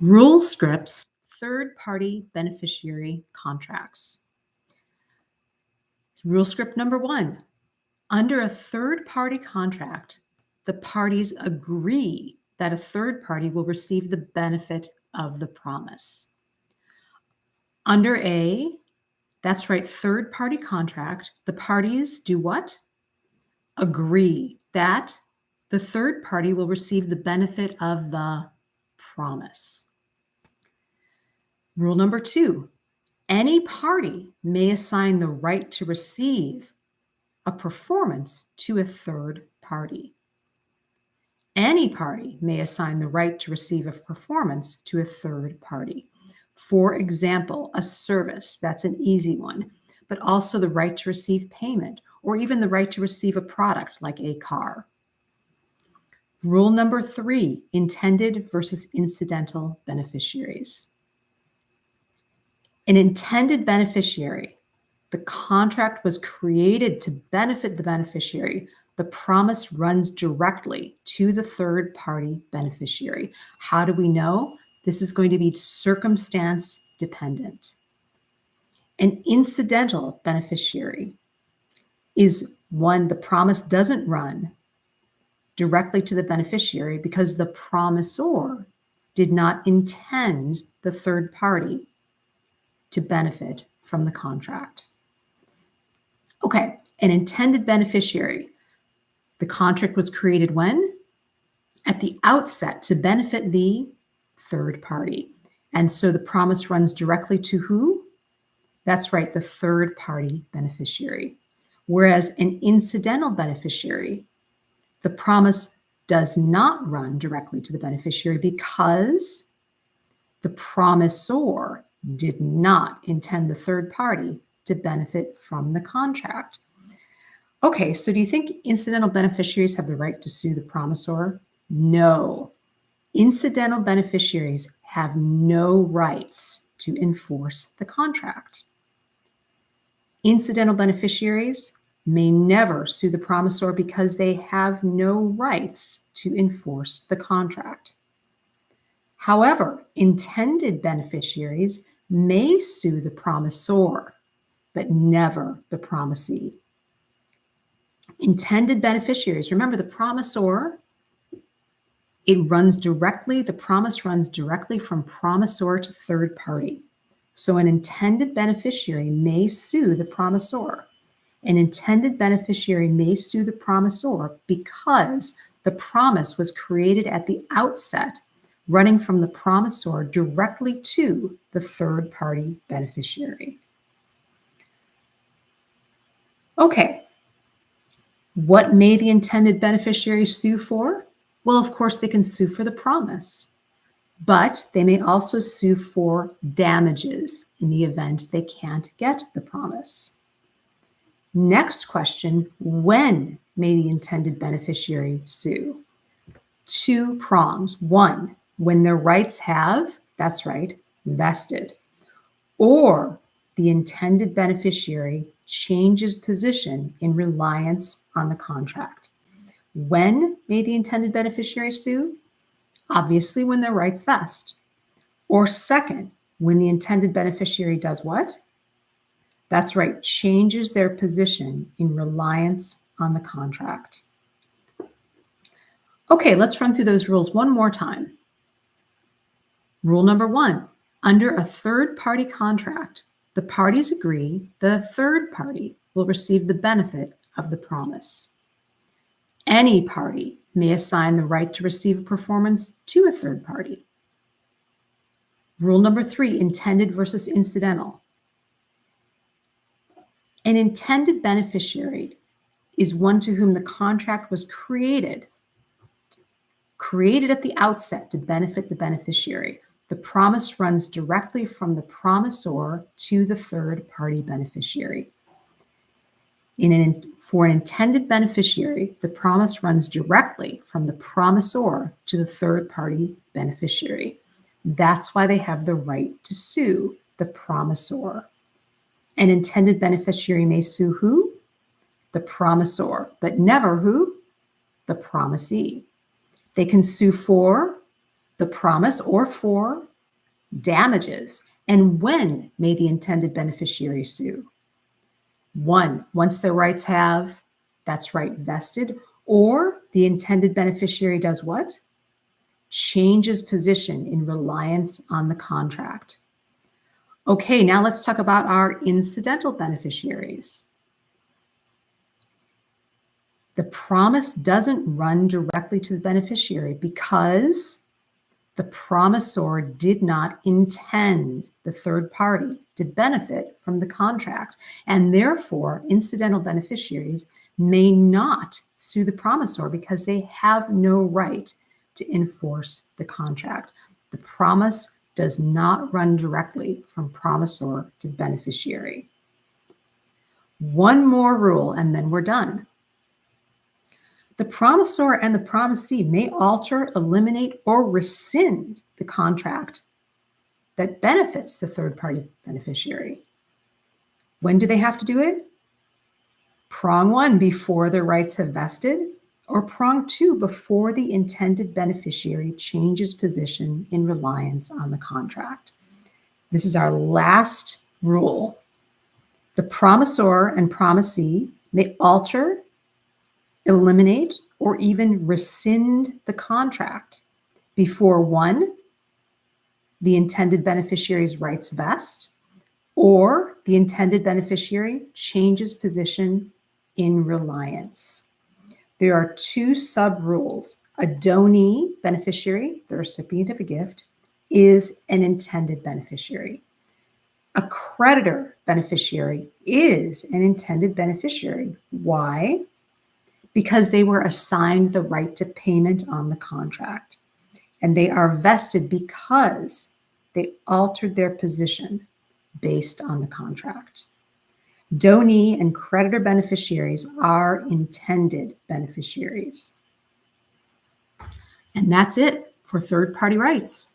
Rule scripts, third-party beneficiary contracts. Rule script number 1. Under a third-party contract, the parties agree that a third party will receive the benefit of the promise. Under that's right, third-party contract, the parties do what? Agree that the third party will receive the benefit of the promise. Rule number 2, any party may assign the right to receive a performance to a third party. Any party may assign the right to receive a performance to a third party. For example, a service, that's an easy one, but also the right to receive payment or even the right to receive a product like a car. Rule number 3, intended versus incidental beneficiaries. An intended beneficiary, the contract was created to benefit the beneficiary. The promise runs directly to the third-party beneficiary. How do we know? This is going to be circumstance dependent. An incidental beneficiary is one the promise doesn't run directly to the beneficiary because the promisor did not intend the third party to benefit from the contract. Okay, an intended beneficiary. The contract was created when? At the outset to benefit the third party. And so the promise runs directly to who? That's right, the third party beneficiary. Whereas an incidental beneficiary, the promise does not run directly to the beneficiary because the promisor did not intend the third party to benefit from the contract. Okay, so do you think incidental beneficiaries have the right to sue the promisor? No. Incidental beneficiaries have no rights to enforce the contract. Incidental beneficiaries may never sue the promisor because they have no rights to enforce the contract. However, intended beneficiaries may sue the promisor, but never the promisee. Intended beneficiaries, remember the promisor, the promise runs directly from promisor to third party. So an intended beneficiary may sue the promisor. An intended beneficiary may sue the promisor because the promise was created at the outset, running from the promisor directly to the third party beneficiary. Okay, what may the intended beneficiary sue for? Well, of course, they can sue for the promise, but they may also sue for damages in the event they can't get the promise. Next question, when may the intended beneficiary sue? 2 prongs. 1, when their rights have, that's right, vested, or the intended beneficiary changes position in reliance on the contract. When may the intended beneficiary sue? Obviously, when their rights vest. Or second, when the intended beneficiary does what? That's right, changes their position in reliance on the contract. Okay, let's run through those rules one more time. Rule number 1, under a third-party contract, the parties agree the third party will receive the benefit of the promise. Any party may assign the right to receive a performance to a third party. Rule number 3, intended versus incidental. An intended beneficiary is one to whom the contract was created at the outset to benefit the beneficiary. The promise runs directly from the promisor to the third party beneficiary. For an intended beneficiary, the promise runs directly from the promisor to the third party beneficiary. That's why they have the right to sue the promisor. An intended beneficiary may sue who? The promisor, but never who? The promisee. They can sue for the promise or for Damages. And when may the intended beneficiary sue? 1, once their rights have, that's right, vested, or the intended beneficiary does what? Changes position in reliance on the contract. Okay, now let's talk about our incidental beneficiaries. The promise doesn't run directly to the beneficiary because the promisor did not intend the third party to benefit from the contract, and therefore incidental beneficiaries may not sue the promisor because they have no right to enforce the contract. The promise does not run directly from promisor to beneficiary. One more rule and then we're done. The promisor and the promisee may alter, eliminate, or rescind the contract that benefits the third-party beneficiary. When do they have to do it? Prong 1, before their rights have vested, or prong 2, before the intended beneficiary changes position in reliance on the contract. This is our last rule. The promisor and promisee may alter, eliminate, or even rescind the contract before 1, the intended beneficiary's rights vest, or the intended beneficiary changes position in reliance. There are 2 sub-rules. A donee beneficiary, the recipient of a gift, is an intended beneficiary. A creditor beneficiary is an intended beneficiary. Why? Because they were assigned the right to payment on the contract. And they are vested because they altered their position based on the contract. Donee and creditor beneficiaries are intended beneficiaries. And that's it for third-party rights.